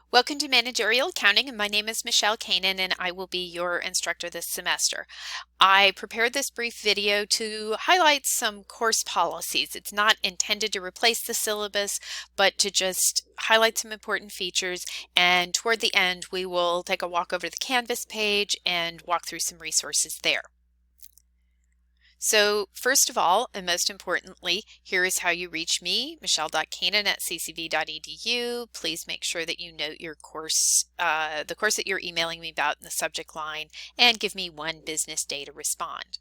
Welcome to Managerial Accounting, and my name is Michelle Kanan, and I will be your instructor this semester. I prepared this brief video to highlight some course policies. It's not intended to replace the syllabus, but to just highlight some important features, and toward the end we will take a walk over the Canvas page and walk through some resources there. So first of all, and most importantly, here is how you reach me, michelle.kanan@ccv.edu. Please make sure that you note your course, the course that you're emailing me about in the subject line, and give me 1 business day to respond.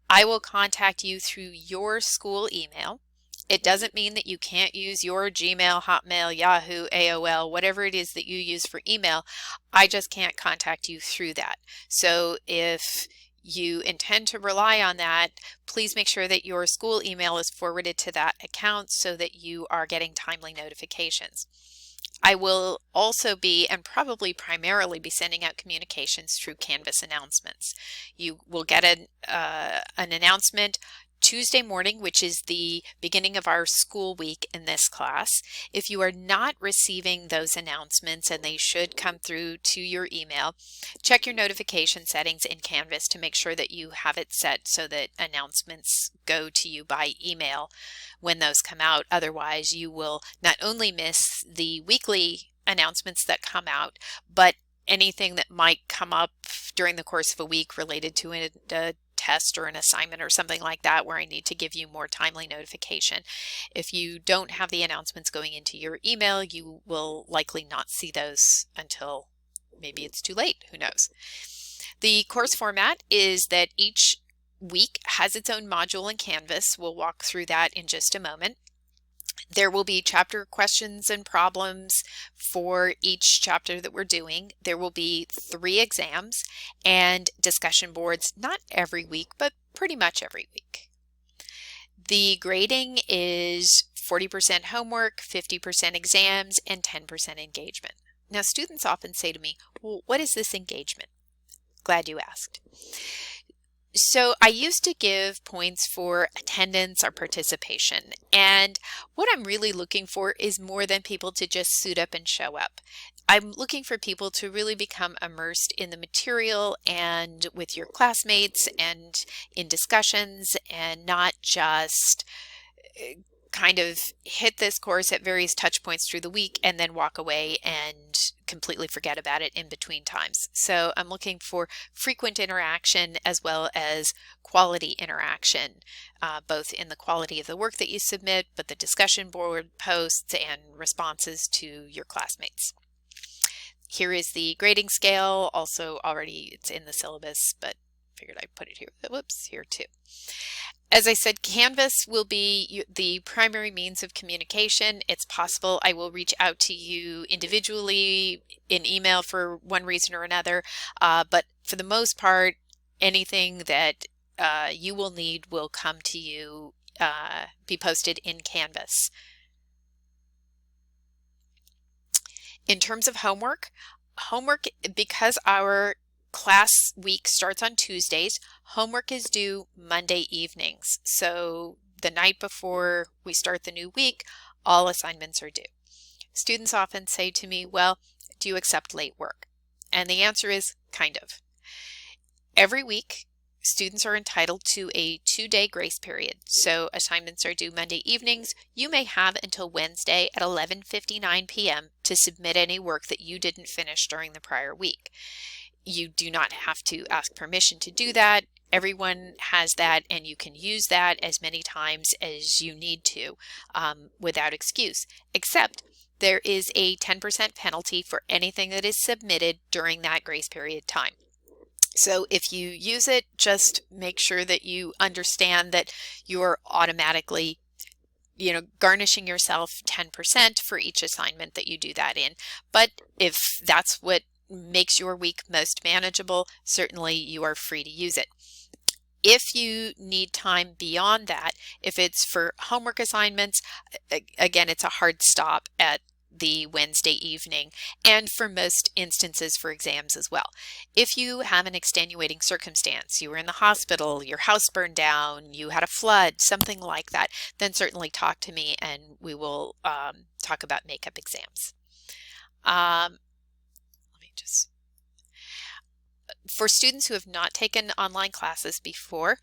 I will contact you through your school email. It doesn't mean that you can't use your Gmail, Hotmail, Yahoo, AOL, whatever it is that you use for email. I just can't contact you through that. So if you intend to rely on that, please make sure that your school email is forwarded to that account so that you are getting timely notifications. I will also be, and probably primarily be, sending out communications through Canvas announcements. You will get an announcement Tuesday morning, which is the beginning of our school week in this class. If you are not receiving those announcements, and they should come through to your email, check your notification settings in Canvas to make sure that you have it set so that announcements go to you by email when those come out. Otherwise, you will not only miss the weekly announcements that come out, but anything that might come up during the course of a week related to a test or an assignment or something like that where I need to give you more timely notification. If you don't have the announcements going into your email, you will likely not see those until maybe it's too late, who knows. The course format is that each week has its own module in Canvas. We'll walk through that in just a moment. There will be chapter questions and problems for each chapter that we're doing. There will be 3 exams and discussion boards, not every week, but pretty much every week. The grading is 40% homework, 50% exams, and 10% engagement. Now, students often say to me, well, what is this engagement? Glad you asked. So I used to give points for attendance or participation, and what I'm really looking for is more than people to just suit up and show up. I'm looking for people to really become immersed in the material and with your classmates and in discussions, and not just kind of hit this course at various touch points through the week and then walk away and completely forget about it in between times. So I'm looking for frequent interaction as well as quality interaction, both in the quality of the work that you submit, but the discussion board posts and responses to your classmates. Here is the grading scale. Also already it's in the syllabus, but figured I'd put it here. Whoops, here too. As I said, Canvas will be the primary means of communication. It's possible I will reach out to you individually in email for one reason or another, but for the most part, anything that you will need will come to you, be posted in Canvas. In terms of homework, because our class week starts on Tuesdays, homework is due Monday evenings. So the night before we start the new week, all assignments are due. Students often say to me, well, do you accept late work? And the answer is kind of. Every week, students are entitled to a 2-day grace period. So assignments are due Monday evenings. You may have until Wednesday at 11:59 p.m. to submit any work that you didn't finish during the prior week. You do not have to ask permission to do that. Everyone has that, and you can use that as many times as you need to without excuse, except there is a 10% penalty for anything that is submitted during that grace period time. So if you use it, just make sure that you understand that you're automatically garnishing yourself 10% for each assignment that you do that in. But if that's what makes your week most manageable, certainly you are free to use it. If you need time beyond that, if it's for homework assignments, again, it's a hard stop at the Wednesday evening, and for most instances for exams as well. If you have an extenuating circumstance, you were in the hospital, your house burned down, you had a flood, something like that, then certainly talk to me and we will talk about makeup exams. Let me just, for students who have not taken online classes before,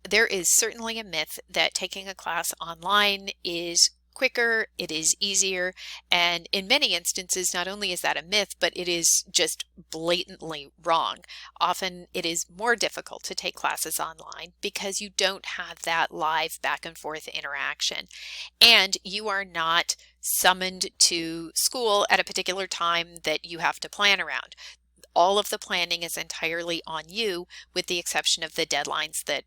there is certainly a myth that taking a class online is quicker, it is easier, and in many instances, not only is that a myth, but it is just blatantly wrong. Often it is more difficult to take classes online because you don't have that live back and forth interaction, and you are not summoned to school at a particular time that you have to plan around. All of the planning is entirely on you, with the exception of the deadlines that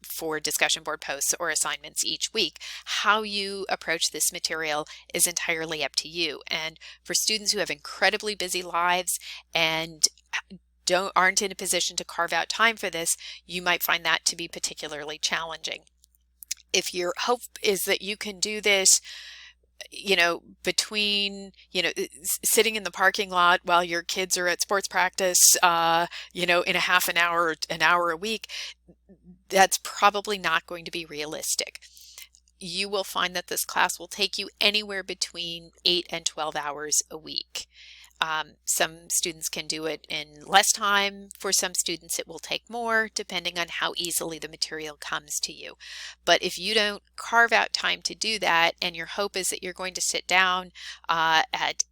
for discussion board posts or assignments each week. How you approach this material is entirely up to you. And for students who have incredibly busy lives and aren't in a position to carve out time for this, you might find that to be particularly challenging. If your hope is that you can do this, between, sitting in the parking lot while your kids are at sports practice, in a half an hour, an hour a week, that's probably not going to be realistic. You will find that this class will take you anywhere between 8 and 12 hours a week. Some students can do it in less time. For some students, it will take more, depending on how easily the material comes to you. But if you don't carve out time to do that, and your hope is that you're going to sit down at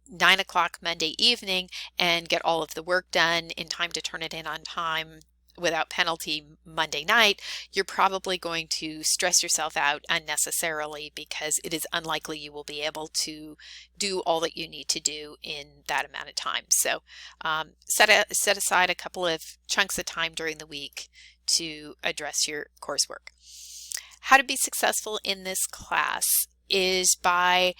9 o'clock Monday evening and get all of the work done in time to turn it in on time without penalty Monday night, you're probably going to stress yourself out unnecessarily, because it is unlikely you will be able to do all that you need to do in that amount of time. So set aside a couple of chunks of time during the week to address your coursework. How to be successful in this class is by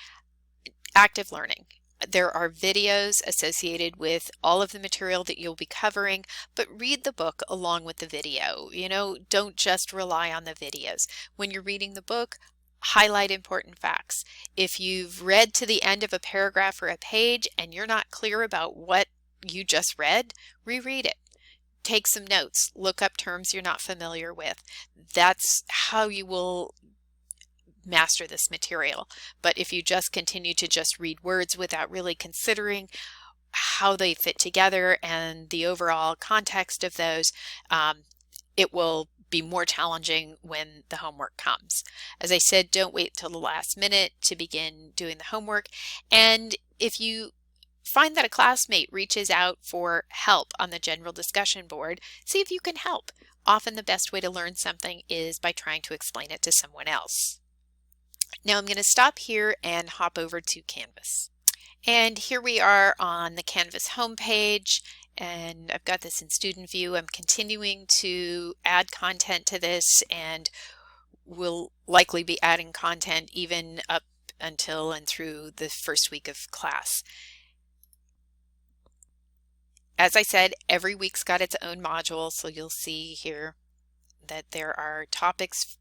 active learning. There are videos associated with all of the material that you'll be covering, but read the book along with the video. Don't just rely on the videos. When you're reading the book, highlight important facts. If you've read to the end of a paragraph or a page and you're not clear about what you just read, reread it. Take some notes. Look up terms you're not familiar with. That's how you will master this material. But if you just continue to just read words without really considering how they fit together and the overall context of those, it will be more challenging when the homework comes. As I said, don't wait till the last minute to begin doing the homework. And if you find that a classmate reaches out for help on the general discussion board, see if you can help. Often the best way to learn something is by trying to explain it to someone else. Now I'm going to stop here and hop over to Canvas. And here we are on the Canvas homepage, and I've got this in student view. I'm continuing to add content to this, and will likely be adding content even up until and through the first week of class. As I said, every week's got its own module, so you'll see here that there are topics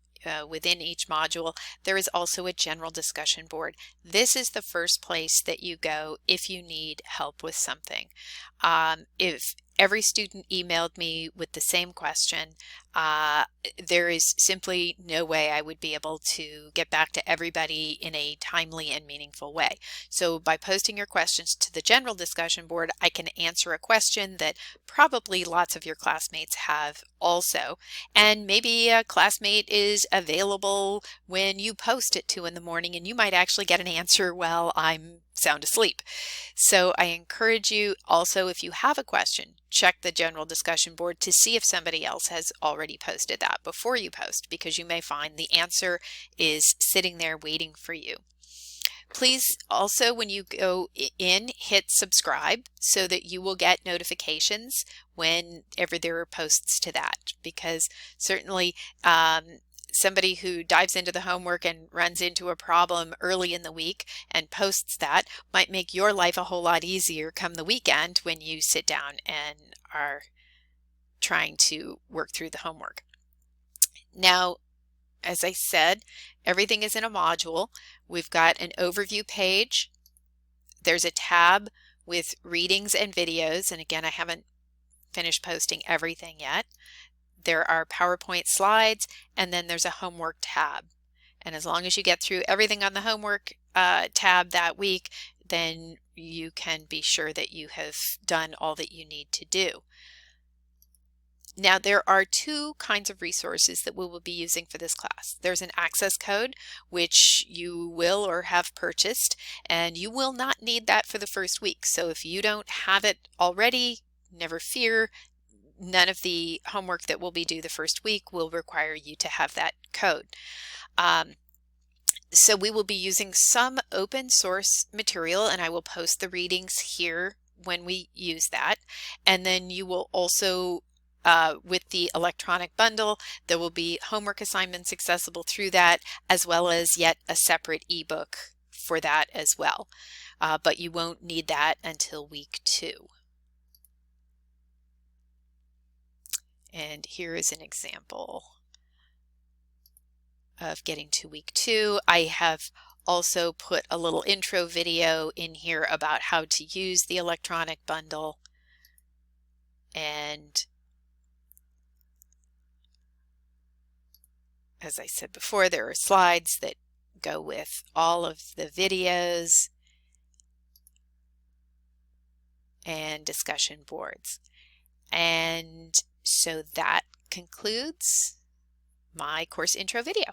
within each module. There is also a general discussion board. This is the first place that you go if you need help with something. If every student emailed me with the same question, there is simply no way I would be able to get back to everybody in a timely and meaningful way. So by posting your questions to the general discussion board, I can answer a question that probably lots of your classmates have also. And maybe a classmate is available when you post at 2 in the morning, and you might actually get an answer while I'm sound asleep. So I encourage you also, if you have a question, check the general discussion board to see if somebody else has already posted that before you post, because you may find the answer is sitting there waiting for you. Please also, when you go in, hit subscribe so that you will get notifications whenever there are posts to that, because certainly somebody who dives into the homework and runs into a problem early in the week and posts that might make your life a whole lot easier come the weekend when you sit down and are trying to work through the homework. Now, as I said, everything is in a module. We've got an overview page. There's a tab with readings and videos, and again, I haven't finished posting everything yet. There are PowerPoint slides, and then there's a homework tab. And as long as you get through everything on the homework tab that week, then you can be sure that you have done all that you need to do. Now, there are two kinds of resources that we will be using for this class. There's an access code, which you will or have purchased, and you will not need that for the first week. So if you don't have it already, never fear. None of the homework that will be due the first week will require you to have that code. So we will be using some open source material, and I will post the readings here when we use that. And then you will also with the electronic bundle, there will be homework assignments accessible through that, as well as yet a separate ebook for that as well. But you won't need that until week 2. And here is an example of getting to week 2. I have also put a little intro video in here about how to use the electronic bundle, and as I said before, there are slides that go with all of the videos and discussion boards. And so that concludes my course intro video.